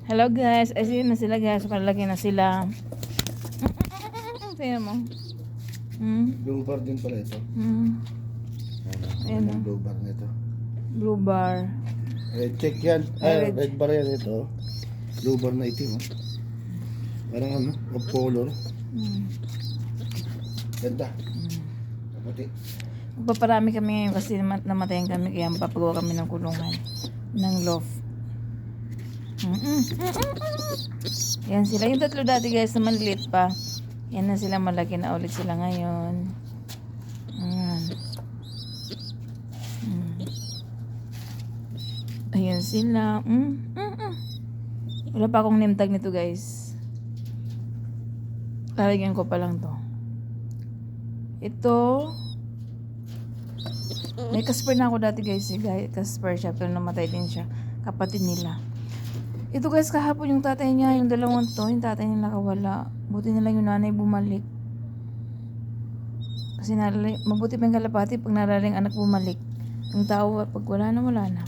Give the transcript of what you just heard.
Hello guys, ayun na sila guys, malaki na sila. Tingnan mo. Blue bar din pala ito. Ayan Ang blue bar nito. Blue bar. Check yan. Red. Red bar yan ito. Blue bar na itim. Parang ano, of color. Ganda. Kaputi. Magpaparami kami ngayon kasi namatayan kami kaya mapapagawa kami ng kulungan ng loft. Yan sila. Yung tatlo dati guys na maliit pa. Yan na sila, malaki na ulit sila ngayon. Ayan. Ayan sila. Wala pa akong name tag nito guys. Lalagyan ko pa lang to. Ito. May Casper na ako dati guys. Casper siya pero namatay din siya. Kapatid nila. Ito guys, kahapon yung tatay niya, yung dalawang to, yung tatay niya nakawala. Buti na lang yung nanay bumalik. Kasi mabuti pa yung kalapati pag naraling anak bumalik. Yung tao, pag wala na, wala na.